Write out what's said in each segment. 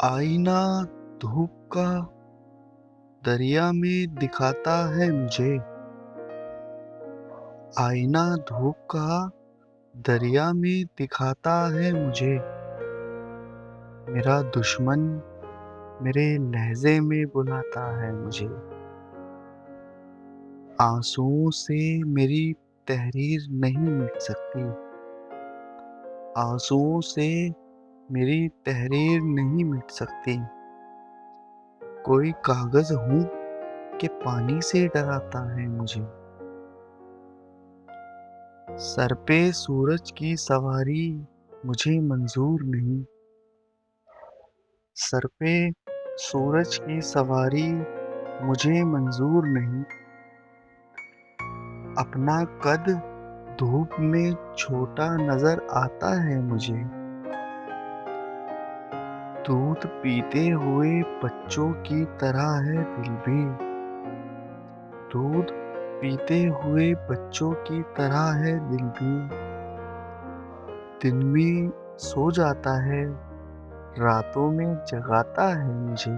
आईना धूप का दरिया में दिखाता है मुझे। आईना धूप का दरिया में दिखाता है मुझे। मेरा दुश्मन मेरे लहजे में बुलाता है मुझे। आंसुओं से मेरी तहरीर नहीं मिट सकती। आंसुओं से मेरी तहरीर नहीं मिट सकती। कोई कागज हूँ कि पानी से डराता है मुझे। सर पे सूरज की सवारी मुझे मंजूर नहीं। सर पे सूरज की सवारी मुझे मंजूर नहीं। अपना कद धूप में छोटा नजर आता है मुझे। दूध पीते हुए बच्चों की तरह है दिल भी। दूध पीते हुए बच्चों की तरह है दिल भी। दिन में सो जाता है, रातों में जगाता है मुझे।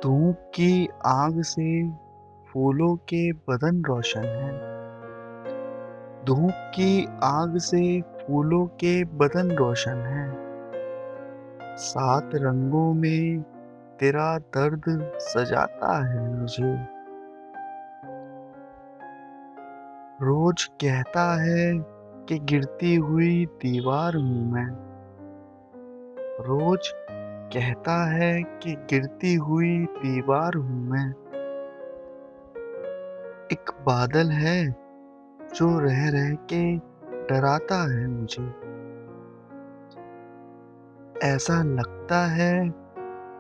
धूप की आग से फूलों के बदन रोशन है। धूप की आग से फूलों के बदन रोशन है। 7 रंगों में तेरा दर्द सजाता है मुझे। रोज कहता है कि गिरती हुई दीवार हूँ मैं। रोज कहता है कि गिरती हुई दीवार हूँ मैं। एक बादल है जो रह रह के डराता है मुझे। ऐसा लगता है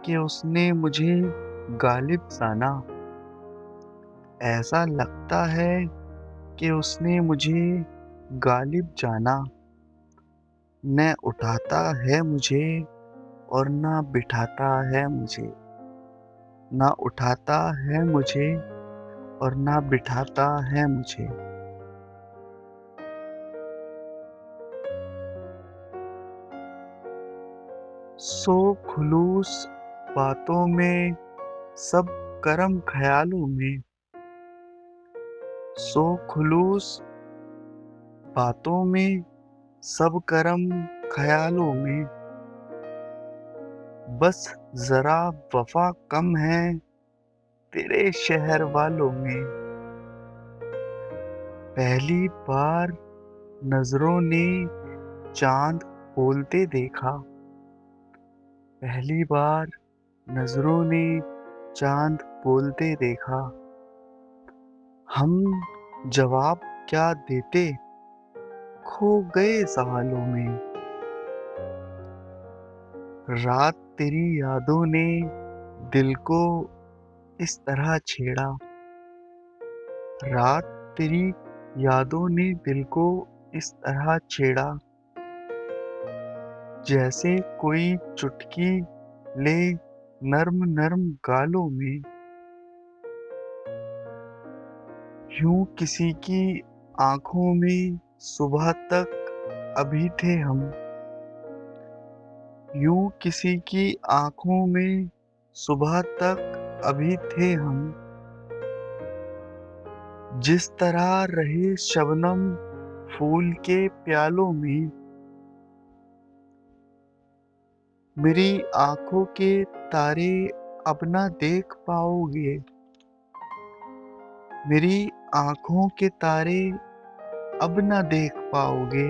कि उसने मुझे गालिब जाना। ऐसा लगता है कि उसने मुझे गालिब जाना। न उठाता है मुझे और न बिठाता है मुझे। न उठाता है मुझे और न बिठाता है मुझे। सो खुलूस बातों में सब करम ख्यालों में। सो खुलूस बातों में सब करम ख्यालों में। बस जरा वफा कम है तेरे शहर वालों में। पहली बार नजरों ने चांद बोलते देखा। पहली बार नजरों ने चांद बोलते देखा। हम जवाब क्या देते खो गए सवालों में। रात तेरी यादों ने दिल को इस तरह छेड़ा। रात तेरी यादों ने दिल को इस तरह छेड़ा। जैसे कोई चुटकी ले नर्म नर्म गालों में। यूं किसी की आंखों में सुबह तक अभी थे हम। यूं किसी की आंखों में सुबह तक अभी थे हम। जिस तरह रहे शबनम फूल के प्यालों में। मेरी आंखों के तारे अब ना देख पाओगे। मेरी आंखों के तारे अब ना देख पाओगे।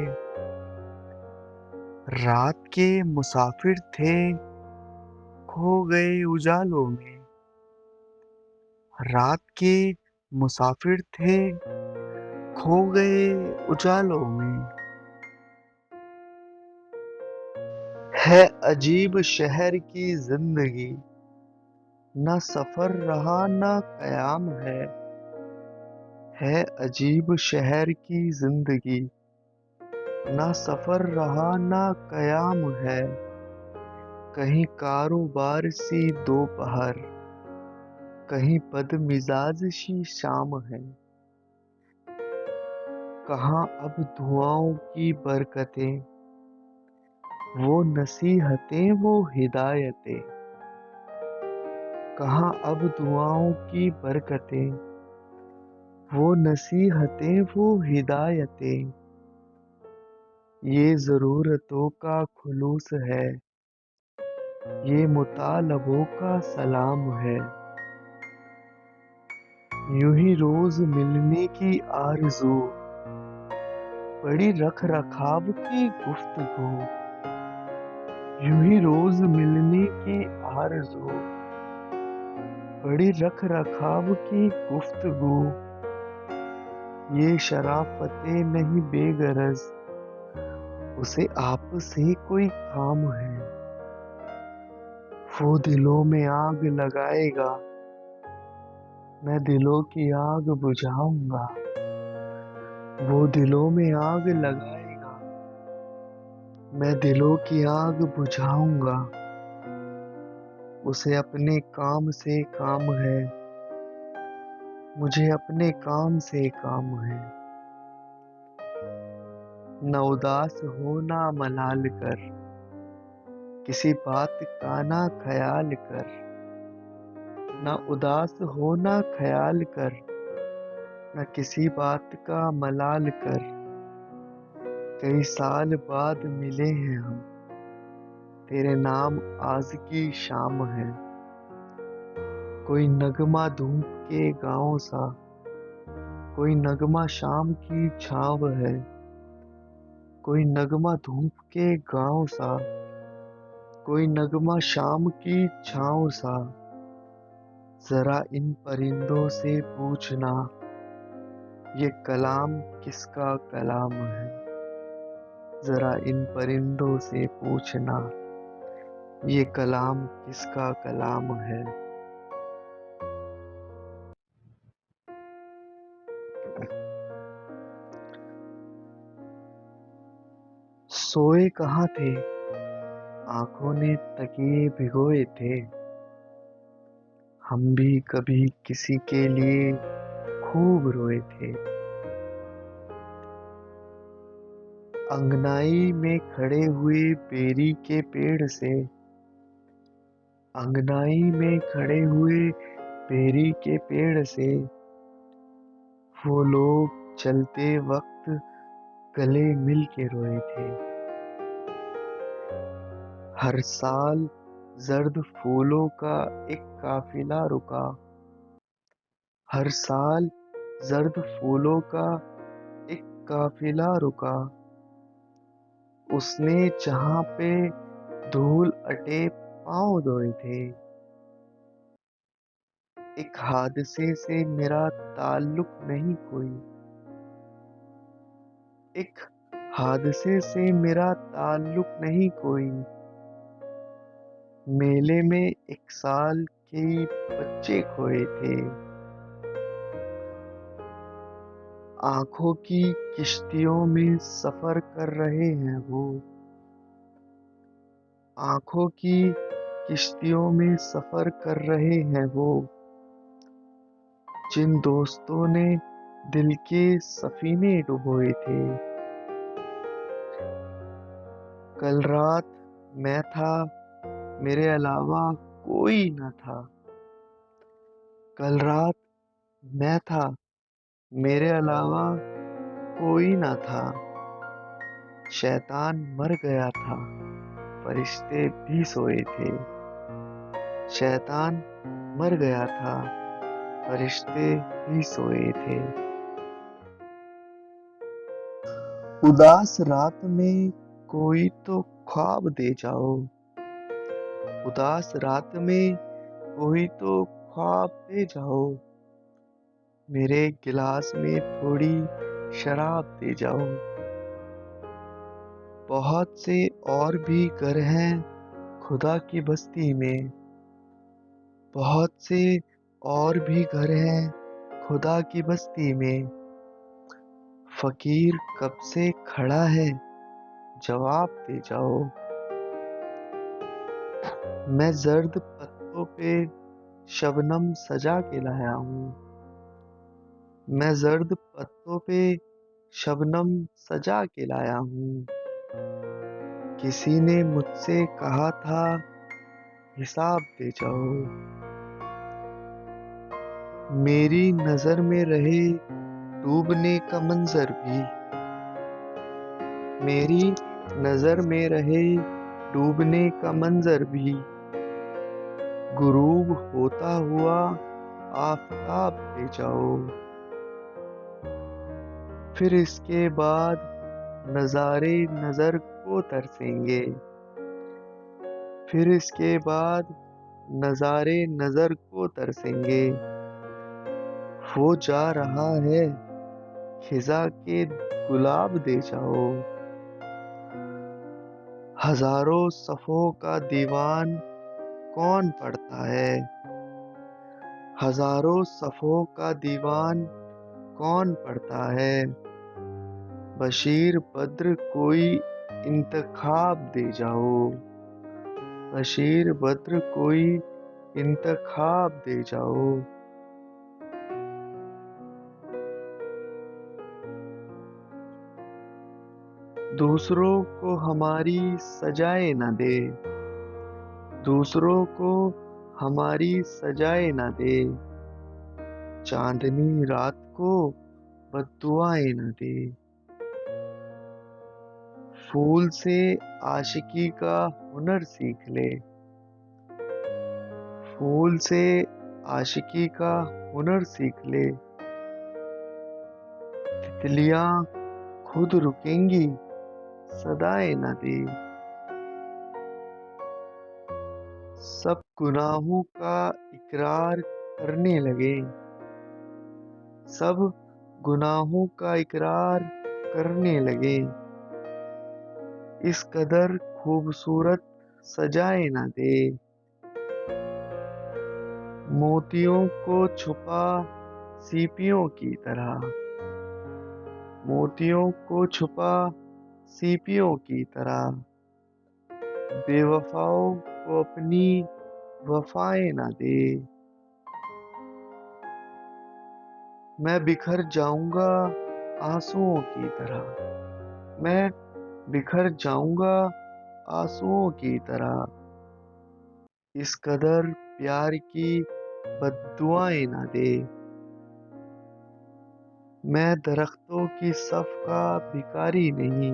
रात के मुसाफिर थे खो गए उजालों में। रात के मुसाफिर थे खो गए उजालों में। है अजीब शहर की जिंदगी। न सफर रहा न कयाम है। है अजीब शहर की जिंदगी। न सफर रहा न कयाम है। कहीं कारोबार सी दोपहर। कहीं बदमिजाज सी शाम है। कहाँ अब दुआओं की बरकतें। वो नसीहतें वो हिदायतें, कहाँ अब दुआओं की बरकतें। वो नसीहतें वो हिदायतें, ये ज़रूरतों का खुलूस है, ये मुतालबों का सलाम है। यूं ही रोज़ मिलने की आरज़ू, बड़ी रख रखाव की गुफ्तगू। यूं ही रोज़ मिलने की आरज़ू, बड़ी रख रखाव की गुफ्तगू। ये शराफ़तें नहीं बेगरज, उसे आपसे कोई काम है। वो दिलों में आग लगाएगा, मैं दिलों की आग बुझाऊंगा। वो दिलों में आग लगाएगा, मैं दिलों की आग बुझाऊंगा। उसे अपने काम से काम है, मुझे अपने काम से काम है। न उदास हो ना मलाल कर, किसी बात का ना ख्याल कर। न उदास हो ना ख्याल कर, न किसी बात का मलाल कर। कई साल बाद मिले हैं हम, तेरे नाम आज की शाम है। कोई नगमा धूप के गाँव सा, कोई नगमा शाम की छाँव है। कोई नगमा धूप के गाँव सा, कोई नगमा शाम की छाँव सा। जरा इन परिंदों से पूछना, ये कलाम किसका कलाम है। जरा इन परिंदों से पूछना, ये कलाम किसका कलाम है। सोए कहाँ थे, आंखों ने तकिए भिगोए थे। हम भी कभी किसी के लिए खूब रोए थे। अंगनाई में खड़े हुए बेरी के पेड़ से, अंगनाई में खड़े हुए बेरी के पेड़ से, वो लोग चलते वक्त गले मिल के रोए थे। हर साल जर्द फूलों का एक काफिला रुका, हर साल जर्द फूलों का एक काफिला रुका। उसने जहाँ पे धूल अटे पाँव धोए थे। एक हादसे से मेरा ताल्लुक नहीं कोई, एक हादसे से मेरा ताल्लुक नहीं कोई। मेले में एक साल के बच्चे खोए थे। आंखों की किश्तियों में सफर कर रहे हैं वो, आंखों की किश्तियों में सफर कर रहे हैं वो। जिन दोस्तों ने दिल के सफीने डुबोए थे। कल रात मैं था, मेरे अलावा कोई न था। कल रात मैं था, मेरे अलावा कोई न था। शैतान मर गया था, फरिश्ते भी सोए थे। शैतान मर गया था, फरिश्ते भी सोए थे। उदास रात में कोई तो ख्वाब दे जाओ, उदास रात में कोई तो ख्वाब दे जाओ। मेरे गिलास में थोड़ी शराब दे जाओ। बहुत से और भी घर हैं खुदा की बस्ती में, बहुत से और भी घर हैं खुदा की बस्ती में। फकीर कब से खड़ा है, जवाब दे जाओ। मैं जर्द पत्तों पे शबनम सजा के लाया हूँ, मैं जर्द पत्तों पे शबनम सजा के लाया हूँ। किसी ने मुझसे कहा था हिसाब दे जाओ। मेरी नजर में रहे डूबने का मंजर भी, मेरी नजर में रहे डूबने का मंजर भी, गुरूब होता हुआ आफताब दे जाओ। फिर इसके बाद नजारे नजर को तरसेंगे, फिर इसके बाद नजारे नजर को तरसेंगे। वो जा रहा है खिजा के गुलाब दे जाओ। हजारों सफ़ों का दीवान कौन पढ़ता है, हजारों सफ़ों का दीवान कौन पढ़ता है। बशीर बद्र कोई इंतखाब दे जाओ, बशीर बद्र कोई इंतखाब दे जाओ। दूसरों को हमारी सजाए न दे, दूसरों को हमारी सजाए न दे। चांदनी रात को बद्दुआएं न दे। फूल से आशिकी का हुनर सीख ले, फूल से आशिकी का हुनर सीख ले। तितलियां खुद रुकेंगी सदाएं न दे। सब गुनाहों का इकरार करने लगे, सब गुनाहों का इकरार करने लगे। इस कदर खूबसूरत सजाए न दे। मोतियों को छुपा सीपियों की तरह, मोतियों को छुपा सीपियों की तरह। बेवफाओं को अपनी वफाएं न दे। मैं बिखर जाऊंगा आंसुओं की तरह, मैं बिखर जाऊंगा आंसुओं की तरह। इस कदर प्यार की बद्दुआएं न दे। मैं दरख्तों की सफ का भिखारी नहीं,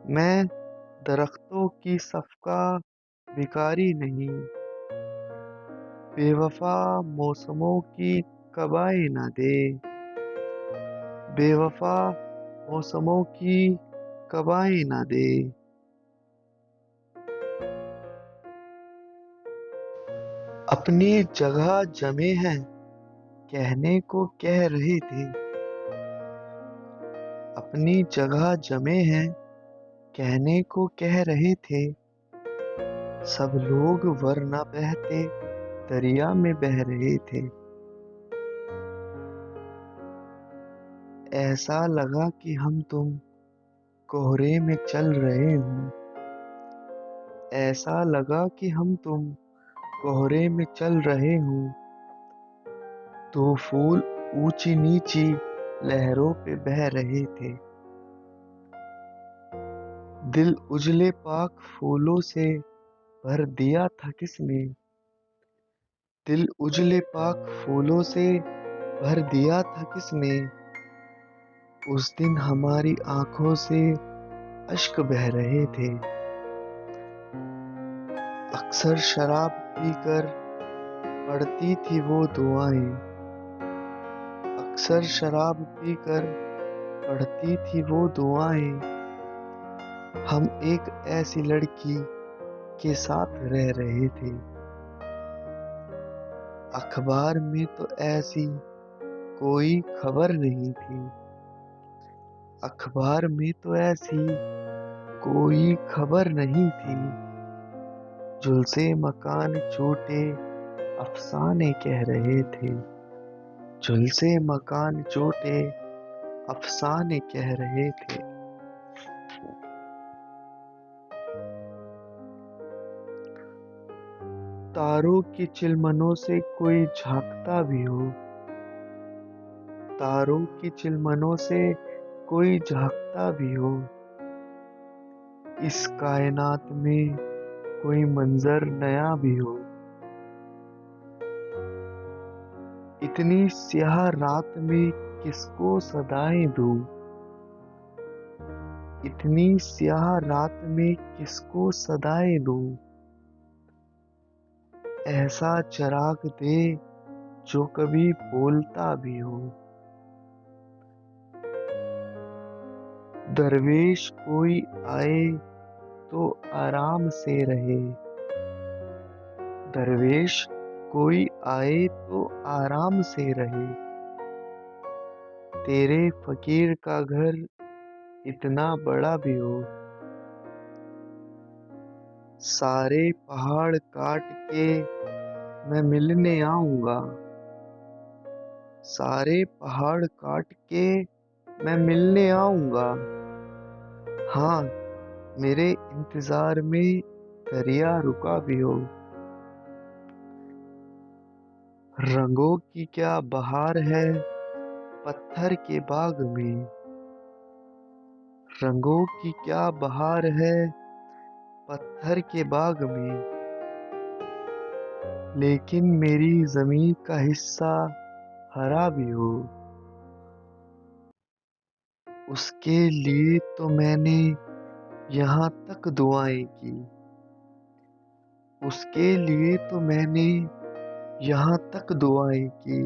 मैं दरख्तों की सफ का भिखारी नहीं। बेवफा मौसमों की कबाएं न दे, बेवफा मौसमों की कबाएं न दे। अपनी जगह जमे हैं कहने को कह रहे थे, अपनी जगह जमे हैं कहने को कह रहे थे। सब लोग वरना बहते दरिया में बह रहे थे। ऐसा लगा कि हम तुम कोहरे में चल रहे हों, ऐसा लगा कि हम तुम कोहरे में चल रहे हों। तो फूल ऊंची नीची लहरों पे बह रहे थे। दिल उजले पाक फूलों से भर दिया था किसने, दिल उजले पाक फूलों से भर दिया था किसने। उस दिन हमारी आंखों से अश्क बह रहे थे। अक्सर शराब पीकर पढ़ती थी वो दुआएं, अक्सर शराब पीकर पढ़ती थी वो दुआएं। हम एक ऐसी लड़की के साथ रह रहे थे। अखबार में तो ऐसी कोई खबर नहीं थी, अखबार में तो ऐसी कोई खबर नहीं थी। झुलसे मकान छूटे अफसाने कह रहे थे, झुलसे मकान छूटे अफसाने कह रहे थे। तारों की चिलमनों से कोई झांकता भी हो, तारों की चिलमनों से कोई झांकता भी हो। इस कायनात में कोई मंजर नया भी हो, इतनी स्याह रात में किसको सदाएं दूं, इतनी स्याह रात में किसको सदाएं दूं, ऐसा चिराग दे जो कभी बोलता भी हो। दरवेश कोई आए तो आराम से रहे, दरवेश कोई आए तो आराम से रहे, तेरे फकीर का घर इतना बड़ा भी हो, सारे पहाड़ काट के मैं मिलने आऊंगा, सारे पहाड़ काट के मैं मिलने आऊंगा। हाँ, मेरे इंतजार में दरिया रुका भी हो, रंगों की क्या बहार है पत्थर के बाग में, रंगों की क्या बहार है पत्थर के बाग में, लेकिन मेरी जमीन का हिस्सा हरा भी हो, उसके लिए तो मैंने यहाँ तक दुआएं की, उसके लिए तो मैंने यहाँ तक दुआएं की,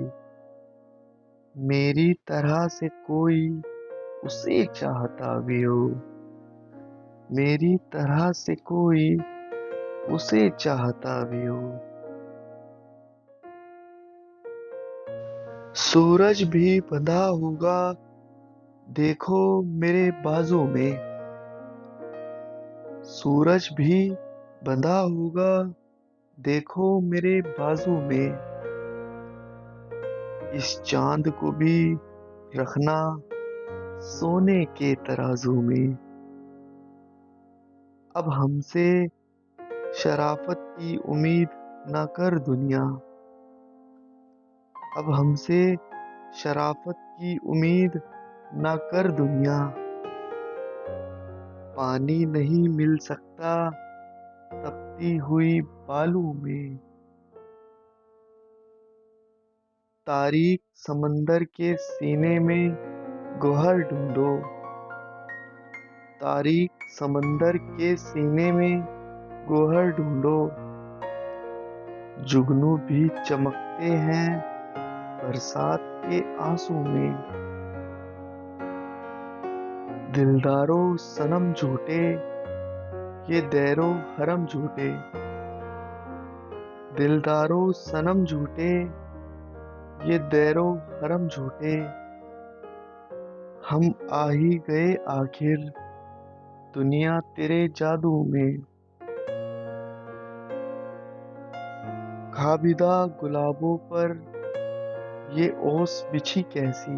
मेरी तरह से कोई उसे चाहता भी हो, मेरी तरह से कोई उसे चाहता भी हो। सूरज भी बंधा होगा देखो मेरे बाजू में, सूरज भी बंधा होगा देखो मेरे बाजू में, इस चांद को भी रखना सोने के तराजू में। अब हमसे शराफत की उम्मीद न कर दुनिया, अब हमसे शराफत की उम्मीद न कर दुनिया, पानी नहीं मिल सकता तपती हुई बालू में, तारीख समंदर के सीने में गोहर ढूंढो, तारीख समंदर के सीने में गोहर ढूंढो, जुगनू भी चमकते हैं बरसात के आंसू में, दिलदारों सनम झूठे ये दैरो हरम झूठे, दिलदारों सनम झूठे ये दैरो हरम झूठे, हम आ ही गए आखिर दुनिया तेरे जादू में। खाबिदा गुलाबों पर ये ओस बिछी कैसी,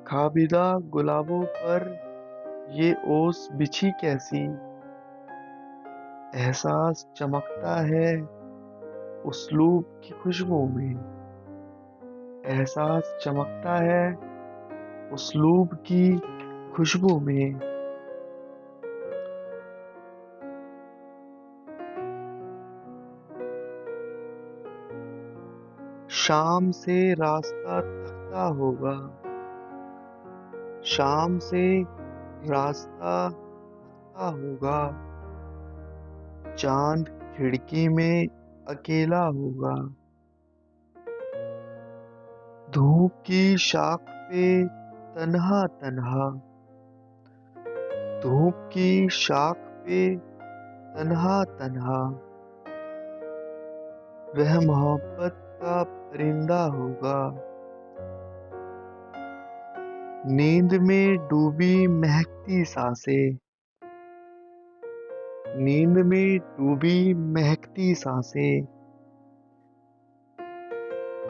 खाबिदा गुलाबों पर ये ओस बिछी कैसी, एहसास चमकता है उस्लूब की खुशबू में, एहसास चमकता है उस्लूब की खुशबू में। शाम से रास्ता थकता होगा, शाम से रास्ता थकता होगा, चांद खिड़की में अकेला होगा, धूप की शाख पे तन्हा तन्हा, धूप की शाख पे तन्हा तन्हा, वह मोहब्बत का परिंदा होगा, नींद में डूबी महकती सांसें, नींद में डूबी महकती सांसें,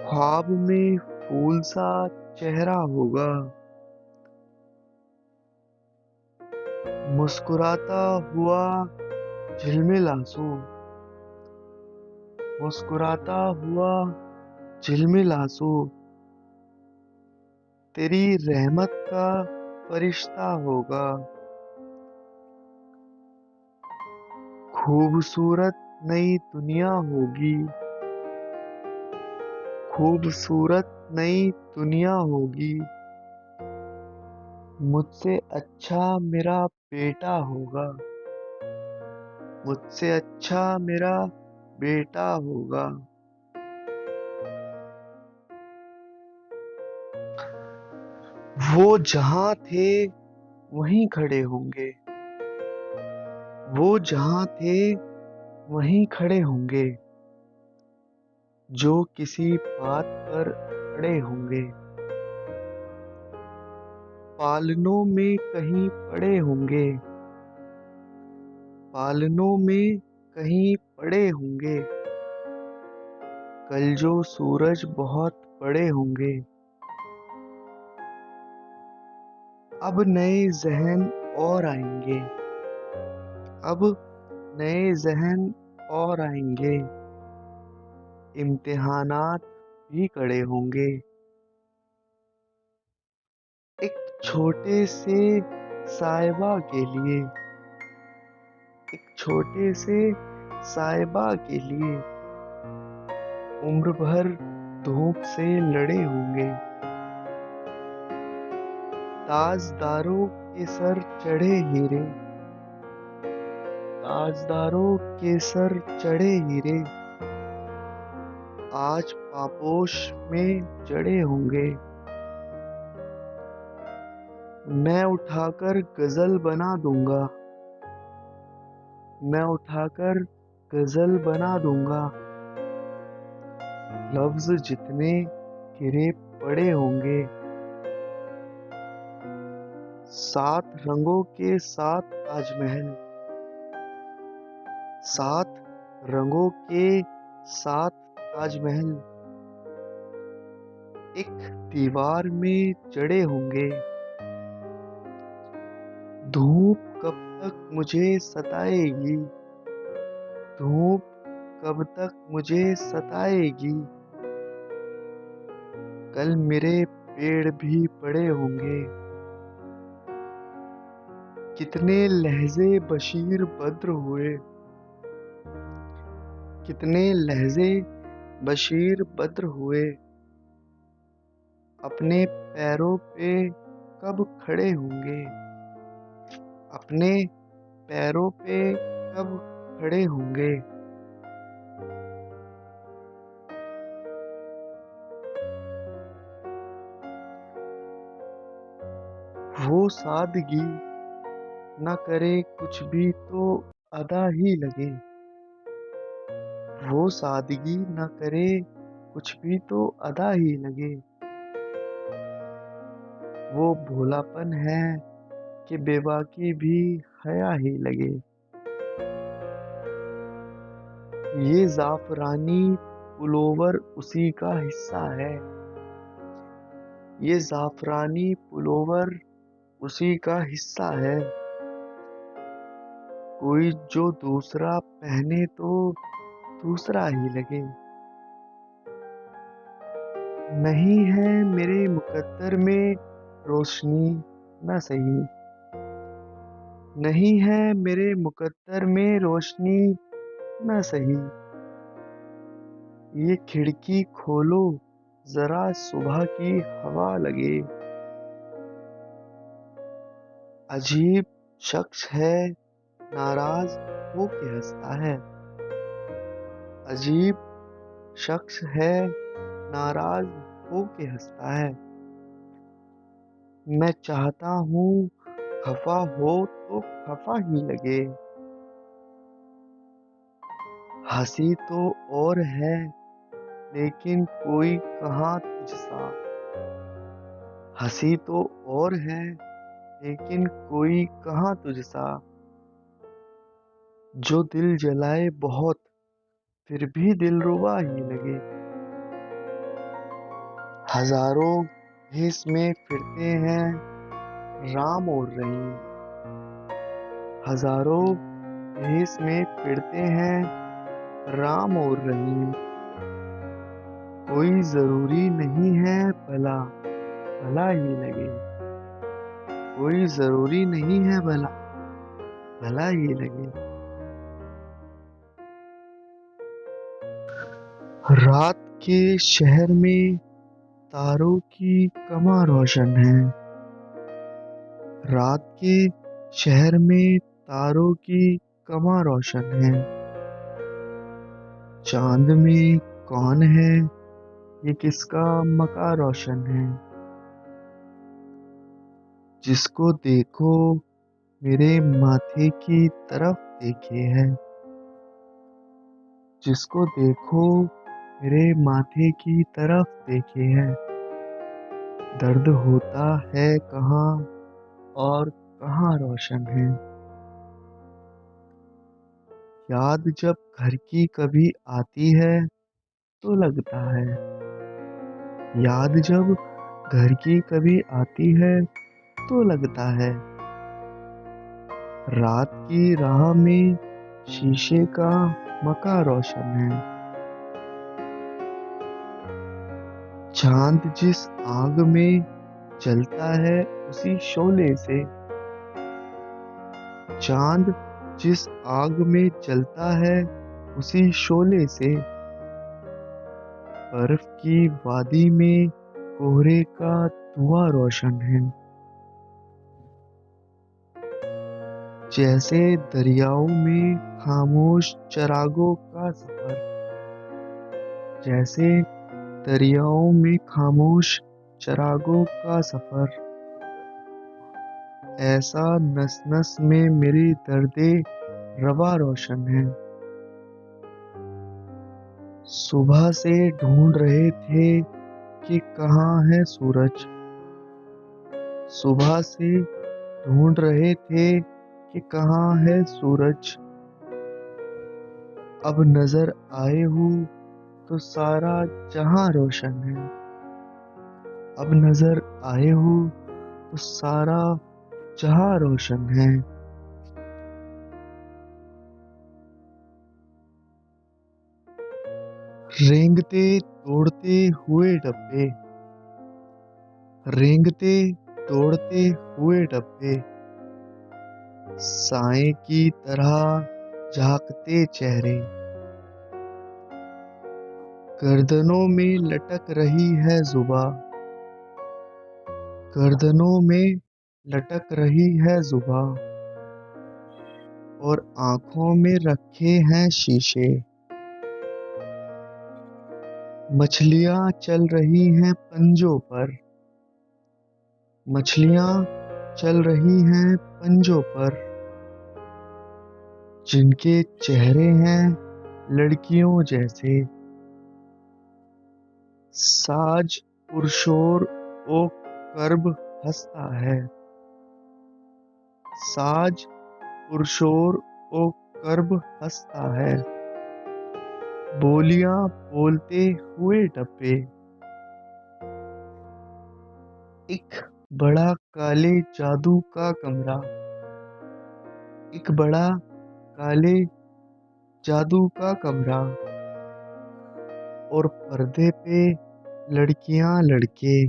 ख्वाब में फूल सा चेहरा होगा, मुस्कुराता हुआ झिलमिल आंसू, मुस्कुराता हुआ झिलमिल आंसू, तेरी रहमत का फरिश्ता होगा, खूबसूरत नई दुनिया होगी, खूबसूरत नई दुनिया होगी। मुझसे अच्छा मेरा बेटा होगा, मुझसे अच्छा मेरा बेटा होगा। वो जहाँ थे वहीं खड़े होंगे, वो जहाँ थे वहीं खड़े होंगे। जो किसी बात पर अड़े होंगे, पालनों में कहीं पड़े होंगे, पालनों में कहीं पड़े होंगे। कल जो सूरज बहुत बड़े होंगे। अब नए ज़हन और आएंगे, अब नए ज़हन और आएंगे। इम्तिहानात भी कड़े होंगे। एक छोटे से साहिबा के लिए, एक छोटे से साहिबा के लिए उम्र भर धूप से लड़े होंगे। ताजदारों के सर चढ़े हीरे, ताजदारों के सर चढ़े हीरे आज पापोश में जड़े होंगे। मैं उठाकर गजल बना दूंगा, मैं उठाकर गजल बना दूंगा। लफ्ज जितने गिरे पड़े होंगे। सात रंगों के सात ताजमहल, सात रंगों के सात ताजमहल एक दीवार में जड़े होंगे। धूप कब तक मुझे सताएगी, धूप कब तक मुझे सताएगी। कल मेरे पेड़ भी बड़े होंगे। कितने लहजे बशीर बद्र हुए, कितने लहजे बशीर बद्र हुए। अपने पैरों पे कब खड़े होंगे, अपने पैरों पे कब खड़े होंगे। वो सादगी न करे कुछ भी तो अदा ही लगे, वो सादगी न करे कुछ भी तो अदा ही लगे। वो भोलापन है कि बेबाकी भी हया ही लगे। ये जाफरानी पुलोवर उसी का हिस्सा है, ये जाफरानी पुलोवर उसी का हिस्सा है। कोई जो दूसरा पहने तो दूसरा ही लगे। नहीं है मेरे मुकद्दर में रोशनी न सही, नहीं है मेरे मुकद्दर में रोशनी न सही। ये खिड़की खोलो जरा सुबह की हवा लगे। अजीब शख्स है नाराज हो के हंसता है, अजीब शख्स है नाराज हो के हंसता है। मैं चाहता हूँ खफा हो तो खफा ही लगे। हंसी तो और है लेकिन कोई कहाँ तुझसा, हंसी तो और है लेकिन कोई कहाँ तुझसा। जो दिल जलाए बहुत फिर भी दिलरुबा ही लगे। हजारों भेष में फिरते हैं राम और रहीम, हजारों भेष में फिरते हैं राम और रहीम। कोई जरूरी नहीं है भला भला ही लगे, कोई जरूरी नहीं है भला भला ही लगे। रात के शहर में तारों की कमां रोशन है। रात के शहर में तारों की कमां रोशन है। चांद में कौन है, ये किसका मकां रोशन है। जिसको देखो मेरे माथे की तरफ देखे है। जिसको देखो मेरे माथे की तरफ देखे है। दर्द होता है कहाँ और कहाँ रोशन है। याद जब घर की कभी आती है तो लगता है। याद जब घर की कभी आती है तो लगता है। रात की राह में शीशे का मकां रोशन है। चांद जिस आग में जलता है उसी शोले से। चांद जिस आग में जलता है उसी शोले से। बर्फ की वादी में कोहरे का धुआं रोशन है। जैसे दरियाओं में खामोश चरागों का सफर। जैसे दरियाओं में खामोश चरागों का सफर। ऐसा नस नस में मेरी दर्दे रवा रोशन है। सुबह से ढूंढ रहे थे कि कहाँ है सूरज। सुबह से ढूंढ रहे थे कि कहाँ है सूरज। अब नजर आए हूँ तो सारा जहां रोशन है। अब नजर आए हूँ तो सारा जहां रोशन है। रेंगते दौड़ते हुए डब्बे। रेंगते दौड़ते हुए डब्बे। साए की तरह झांकते चेहरे। गर्दनों में लटक रही है जुबां। गर्दनों में लटक रही है जुबां। और आंखों में रखे हैं शीशे। मछलियां चल रही हैं पंजों पर। मछलियां चल रही हैं पंजों पर। जिनके चेहरे हैं लड़कियों जैसे। साज पुरशोर ओ कर्ब हंसता है। साज पुरशोर ओ कर्ब हंसता है। बोलियां बोलते हुए डब्बे। एक बड़ा काले जादू का कमरा। एक बड़ा काले जादू का कमरा। और पर्दे पे लड़कियां लड़के।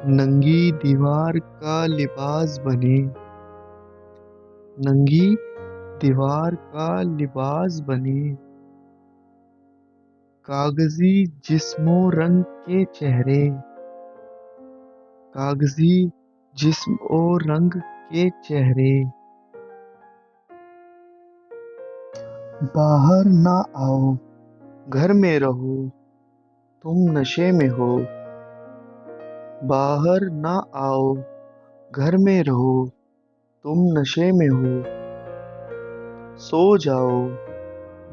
नंगी दीवार का लिबास बने। नंगी दीवार का लिबास बने। कागजी जिस्मो रंग के चेहरे। कागजी जिस्म और रंग के चेहरे। बाहर ना आओ, घर में रहो, तुम नशे में हो। बाहर ना आओ, घर में रहो, तुम नशे में हो। सो जाओ,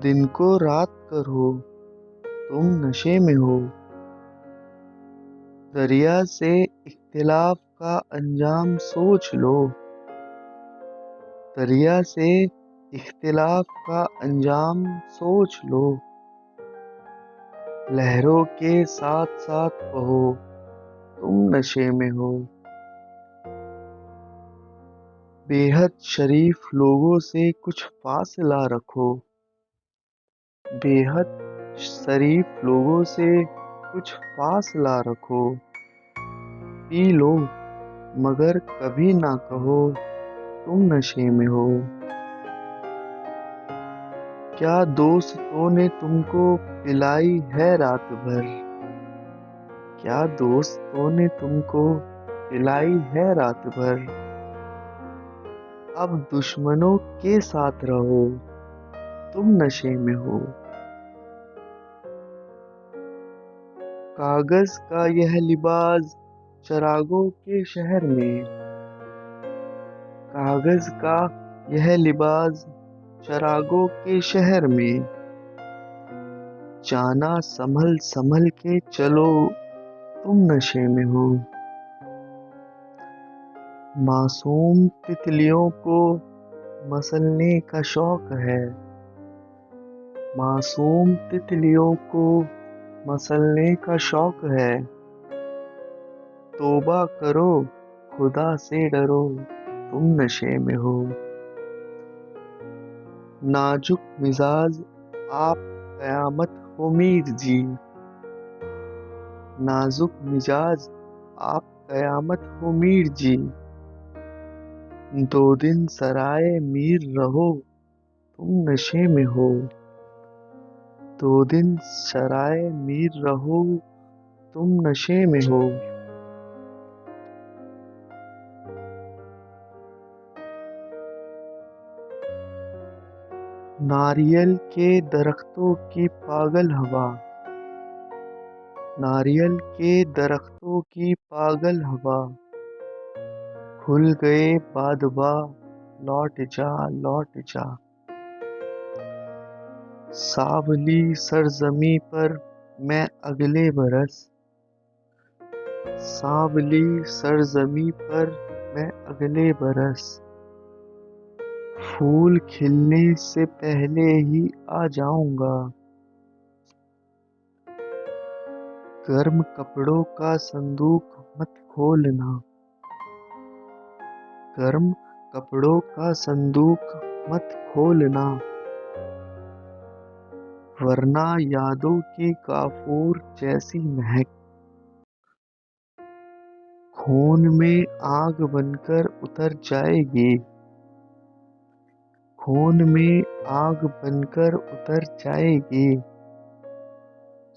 दिन को रात करो, तुम नशे में हो। दरिया से इख्तिलाफ का अंजाम सोच लो। दरिया से इख्तिलाफ का अंजाम सोच लो। लहरों के साथ साथ बहो, तुम नशे में हो। बेहद शरीफ लोगों से कुछ फासला रखो। बेहद शरीफ लोगों से कुछ फासला रखो। पी लो मगर कभी ना कहो तुम नशे में हो। क्या दोस्तों ने तुमको पिलाई है रात भर? क्या दोस्तों ने तुमको पिलाई है रात भर? अब दुश्मनों के साथ रहो, तुम नशे में हो। कागज का यह लिबास चरागों के शहर में, कागज का यह लिबास चरागों के शहर में। जाना संभल संभल के चलो, तुम नशे में हो। मासूम तितलियों को मसलने का शौक है, मासूम तितलियों को मसलने का शौक है। तौबा करो, खुदा से डरो, तुम नशे में हो। नाजुक मिजाज आप कयामत हो मीर जी, नाजुक मिजाज आप कयामत हो मीर जी। दो दिन सराय मीर रहो, तुम नशे में हो। दो दिन सराय मीर रहो, तुम नशे में हो। नारियल के दरख्तों की पागल हवा, नारियल के दरख्तों की पागल हवा। खुल गए बादबा, लौट जा लौट जा। सावली सरजमी पर मैं अगले बरस, सावली सरजमी पर मैं अगले बरस। फूल खिलने से पहले ही आ जाऊंगा। गर्म कपड़ों का संदूक मत खोलना, गर्म कपड़ों का संदूक मत खोलना। वरना यादों की काफूर जैसी महक खून में आग बनकर उतर जाएगी, खून में आग बनकर उतर जाएगी।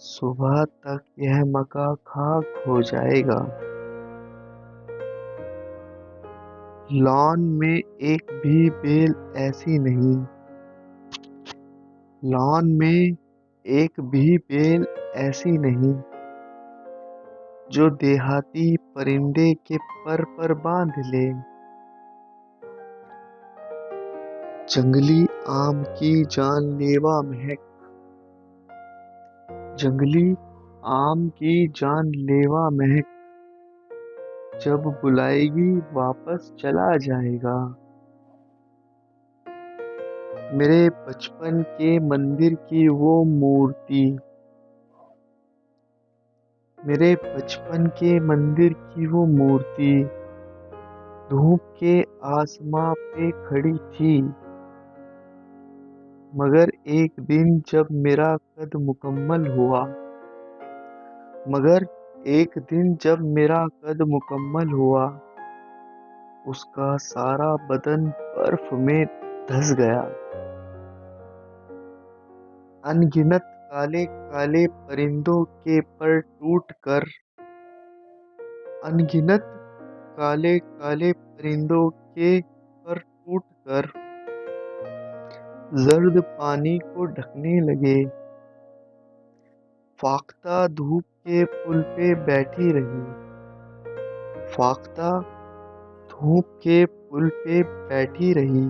सुबह तक यह मका खाक हो जाएगा। लॉन में एक भी बेल ऐसी नहीं, लॉन में एक भी बेल ऐसी नहीं जो देहाती परिंदे के पर बांध ले। जंगली आम की जानलेवा महक, जंगली आम की जानलेवा महक जब बुलाएगी वापस चला जाएगा। मेरे बचपन के मंदिर की वो मूर्ति, मेरे बचपन के मंदिर की वो मूर्ति धूप के आसमां पे खड़ी थी। मगर एक दिन जब मेरा कद मुकम्मल हुआ, मगर एक दिन जब मेरा कद मुकम्मल हुआ, उसका सारा बदन बर्फ में धंस गया। अनगिनत काले काले परिंदों के पर टूट कर, अनगिनत काले काले परिंदों के पर टूट कर जर्द पानी को ढकने लगे। फाख्ता धूप के पुल पे बैठी रही, फाख्ता धूप के पुल पे बैठी रही।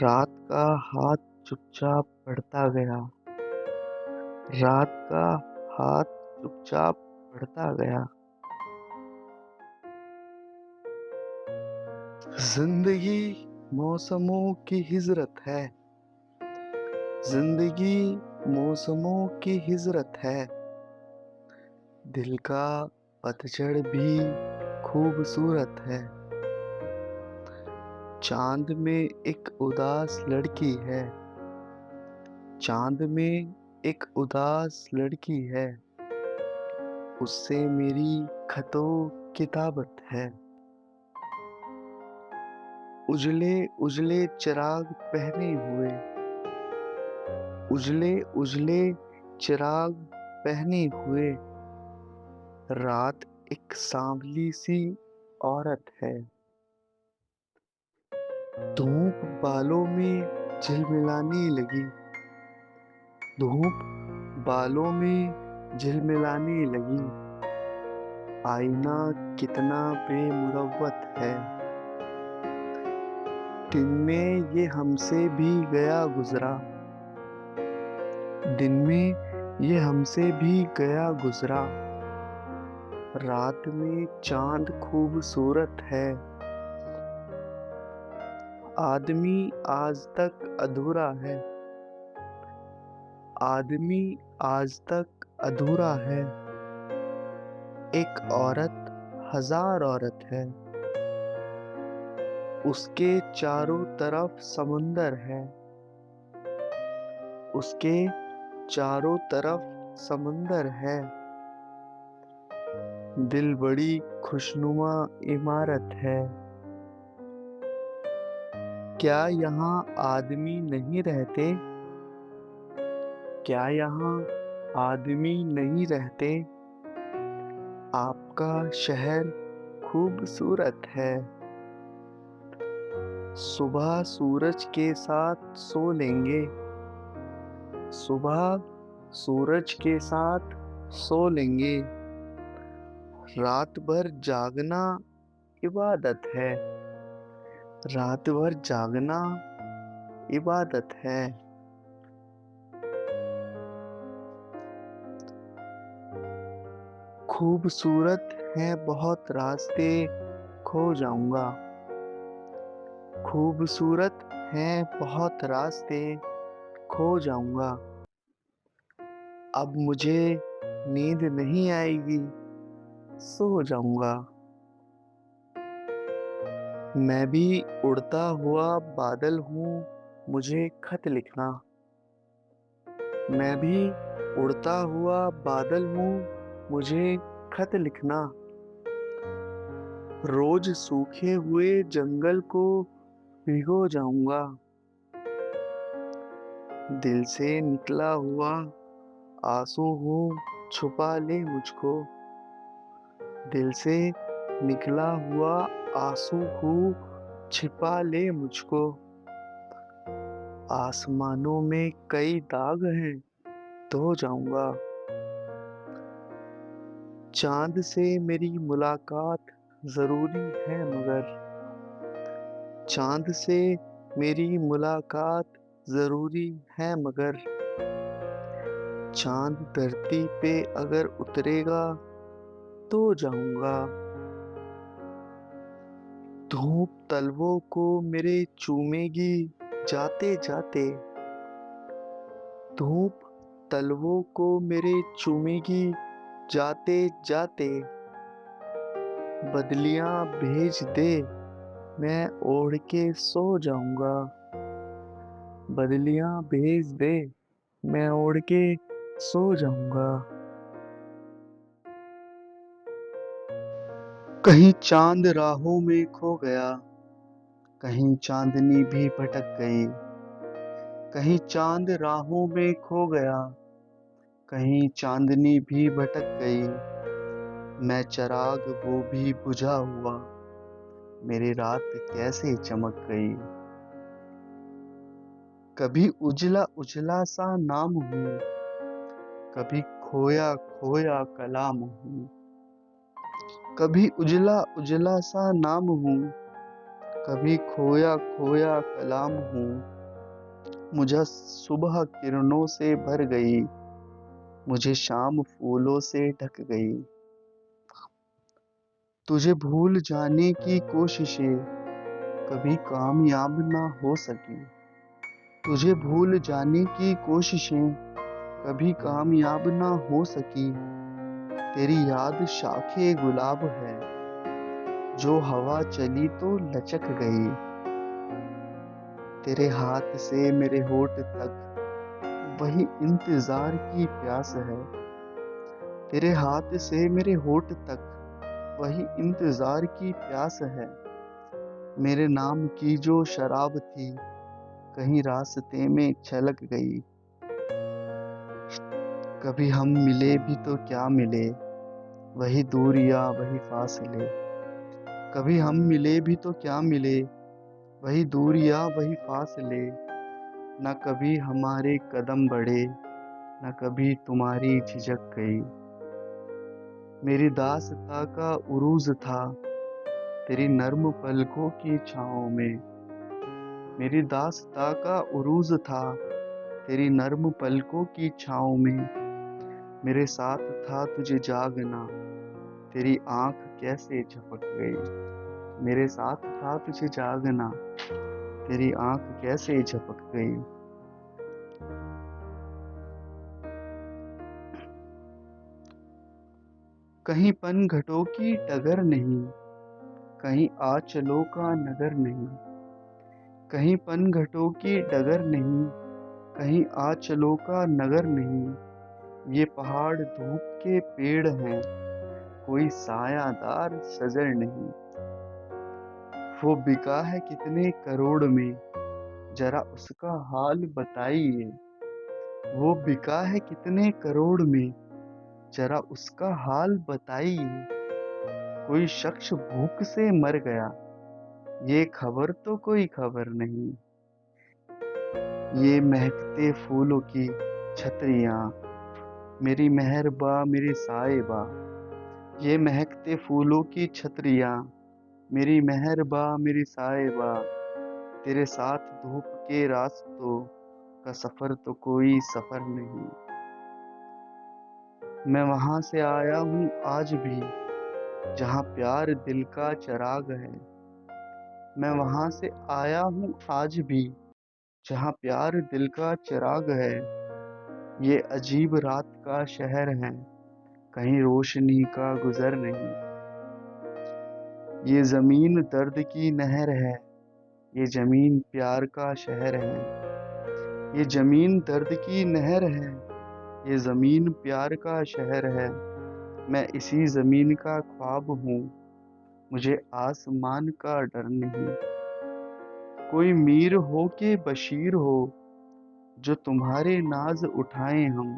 रात का हाथ चुपचाप बढ़ता गया, रात का हाथ चुपचाप बढ़ता गया। जिंदगी मौसमों की हिजरत है, जिंदगी मौसमों की हिजरत है। दिल का पतझड़ भी खूबसूरत है। चांद में एक उदास लड़की है, चांद में एक उदास लड़की है। उससे मेरी खतो किताबत है। उजले उजले चिराग पहने हुए, उजले उजले चिराग पहने हुए रात एक सांवली सी औरत है। धूप बालों में झिलमिलाने लगी। धूप बालों में झिलमिलाने लगी। आईना कितना बेमुरव्वत है। दिन में ये हमसे भी गया गुजरा। दिन में ये हमसे भी गया गुजरा। रात में चांद खूबसूरत है। आदमी आज तक अधूरा है। आदमी आज तक अधूरा है। एक औरत हजार औरत है। उसके चारों तरफ समुंदर है। उसके चारों तरफ समुंदर है। दिल बड़ी खुशनुमा इमारत है। क्या यहाँ आदमी नहीं रहते? क्या यहाँ आदमी नहीं रहते? आपका शहर खूबसूरत है। सुबह सूरज के साथ सो लेंगे। सुबह सूरज के साथ सो लेंगे। रात भर जागना इबादत है। रात भर जागना इबादत है। खूबसूरत हैं बहुत रास्ते, खो जाऊंगा। खूबसूरत हैं बहुत रास्ते, खो जाऊंगा। अब मुझे नींद नहीं आएगी, सो जाऊंगा। मैं भी उड़ता हुआ बादल हूँ, मुझे खत लिखना। मैं भी उड़ता हुआ बादल हूँ, मुझे खत लिखना। रोज सूखे हुए जंगल को भिगो जाऊंगा। दिल से निकला हुआ आंसू हूँ, छुपा ले मुझको। दिल से निकला हुआ आंसू हूँ, छिपा ले मुझको। आसमानों में कई दाग हैं, धो जाऊंगा। चांद से मेरी मुलाकात जरूरी है मगर। चांद से मेरी मुलाकात जरूरी है मगर। चांद धरती पे अगर उतरेगा तो जाऊंगा। धूप तलवों को मेरे चूमेगी जाते जाते। धूप तलवों को मेरे चूमेगी जाते जाते। बदलियां भेज दे, मैं ओढ़ के सो जाऊंगा। बदलियां भेज दे, मैं ओढ़ के सो जाऊंगा। कहीं चांद राहों में खो गया। कहीं चांदनी भी भटक गई। कहीं चांद राहों में खो गया। कहीं चांदनी भी भटक गई। मैं चिराग वो भी बुझा हुआ। मेरी रात कैसे चमक गई। कभी उजला उजला सा नाम हूँ। कभी खोया खोया कलाम हूँ। कभी उजला उजला सा नाम हूँ। कभी खोया खोया कलाम हूँ। मुझे सुबह किरणों से भर गई। मुझे शाम फूलों से ढक गई। तुझे भूल जाने की कोशिशें कभी कामयाब ना हो सकी। तुझे भूल जाने की कोशिशें कभी कामयाब ना हो सकी। तेरी याद शाखे गुलाब है, जो हवा चली तो लचक गई। तेरे हाथ से मेरे होठ तक वही इंतजार की प्यास है। तेरे हाथ से मेरे होठ तक वही इंतजार की प्यास है। मेरे नाम की जो शराब थी, कहीं रास्ते में छलक गई। कभी हम मिले भी तो क्या मिले, वही दूरियां वही फासले। कभी हम मिले भी तो क्या मिले, वही दूरियां वही फासले। न कभी हमारे कदम बढ़े, न कभी तुम्हारी झिझक गई। मेरी दास्तां का उरूज था तेरी नर्म पलकों की छाँव में। मेरी दास्तां का उरूज था तेरी नर्म पलकों की छाँव में। मेरे साथ था तुझे जागना, तेरी आंख कैसे झपक गई। मेरे साथ था तुझे जागना, तेरी आंख कैसे झपक गई। कहीं पनघटों की डगर नहीं, कहीं आंचलों का नगर नहीं। कहीं पनघटों की डगर नहीं, कहीं आंचलों का नगर नहीं। ये पहाड़ धूप के पेड़ हैं, कोई सायादार शजर नहीं। वो बिका है कितने करोड़ में, जरा उसका हाल बताइए। वो बिका है कितने करोड़ में, जरा उसका हाल बताइए। कोई शख्स भूख से मर गया, ये खबर तो कोई खबर नहीं। ये महकते फूलों की छतरियां, मेरी मेहरबा मेरी साहिबा। ये महकते फूलों की छतरियां, मेरी मेहरबा मेरी साहिबा। तेरे साथ धूप के रास्तों का सफर तो कोई सफर नहीं। मैं वहां से आया हूँ आज भी, जहाँ प्यार दिल का चिराग है। मैं वहां से आया हूँ आज भी, जहाँ प्यार दिल का चिराग है। ये अजीब रात का शहर है, कहीं रोशनी का गुजर नहीं। ये जमीन दर्द की नहर है, ये जमीन प्यार का शहर है। ये जमीन दर्द की नहर है, ये जमीन प्यार का शहर है। मैं इसी जमीन का ख्वाब हूँ, मुझे आसमान का डर नहीं। कोई मीर हो के बशीर हो, जो तुम्हारे नाज उठाए हम।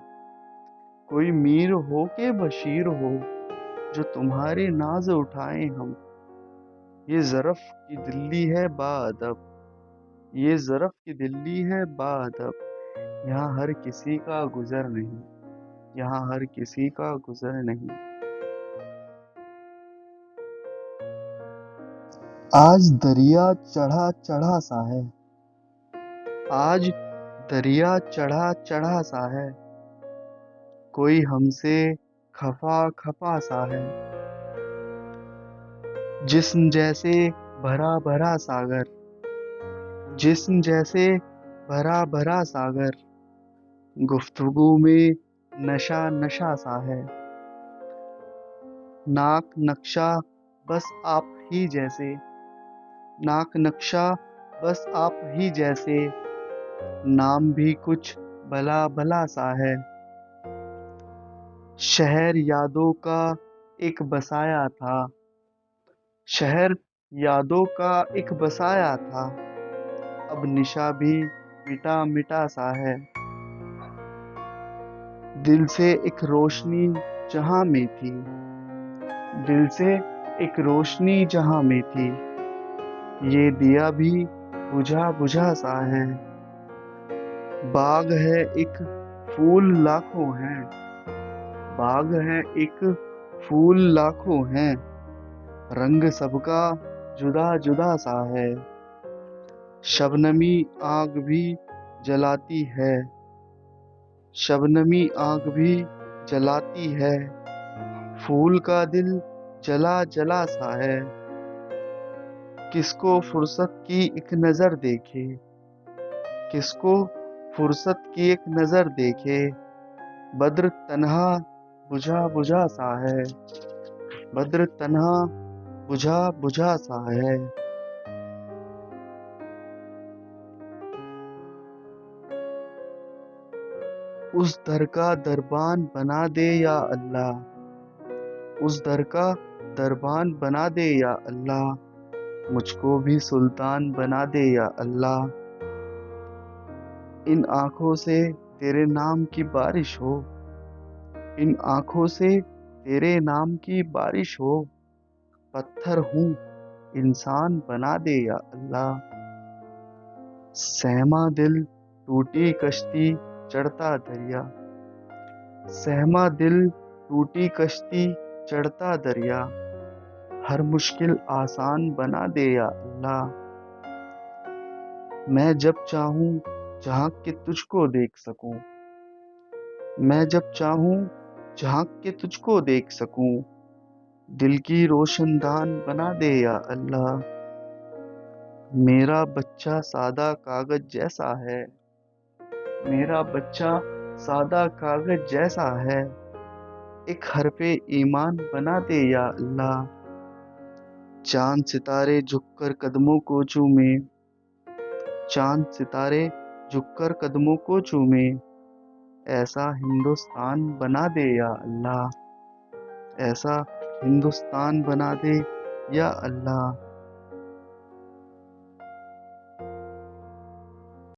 कोई मीर हो के बशीर हो, जो तुम्हारे नाज उठाए हम। ये ज़रफ़ की दिल्ली है बाअदब, ये ज़रफ़ की दिल्ली है बाअदब। यहाँ हर किसी का गुजर नहीं, यहाँ हर किसी का गुजर नहीं। आज दरिया चढ़ा चढ़ा सा है, आज दरिया चढ़ा चढ़ा सा है। कोई हमसे खफा खफा सा है। जिस्म जैसे भरा भरा सागर, जिस्म जैसे भरा भरा सागर। गुफ्तगू में नशा नशा सा है। नाक नक्शा बस आप ही जैसे, नाक नक्शा बस आप ही जैसे। नाम भी कुछ भला भला सा है। शहर यादों का एक बसाया था, शहर यादों का एक बसाया था। अब निशा भी मिटा मिटा सा है। दिल से एक रोशनी जहां में थी, दिल से एक रोशनी जहां में थी। ये दिया भी बुझा बुझा सा है। बाग है एक फूल लाखों हैं, बाग है एक फूल लाखों हैं। रंग सबका जुदा जुदा सा है। शबनमी आग भी जलाती है, शबनमी आग भी जलाती है। फूल का दिल जला जला सा है। किसको फुर्सत की एक नजर देखे, किसको फुर्सत की एक नजर देखे। बद्र तन्हा बुझा बुझा सा है, बद्र तन्हा बुझा बुझा सा है। उस दर का दरबान बना दे या अल्लाह, उस दर का दरबान बना दे या अल्लाह। मुझको भी सुल्तान बना दे या अल्लाह। इन आंखों से तेरे नाम की बारिश हो, इन आँखों से तेरे नाम की बारिश हो, पत्थर हूँ इंसान बना दे या अल्लाह। सहमा दिल टूटी कश्ती चढ़ता दरिया, सहमा दिल टूटी कश्ती चढ़ता दरिया, हर मुश्किल आसान बना दे या अल्लाह। मैं जब चाहूँ झांक के तुझको देख सकूं, मैं जब चाहूँ झांक के तुझको देख सकूं, दिल की रोशनदान बना दे या अल्लाह। मेरा बच्चा सादा कागज जैसा है, मेरा बच्चा सादा कागज जैसा है, एक हरफे ईमान बना दे या अल्लाह। चांद सितारे झुककर कदमों को चूमे, चांद सितारे झुककर कदमों को चूमे, ऐसा हिंदुस्तान बना दे या अल्लाह, ऐसा हिंदुस्तान बना दे या अल्लाह।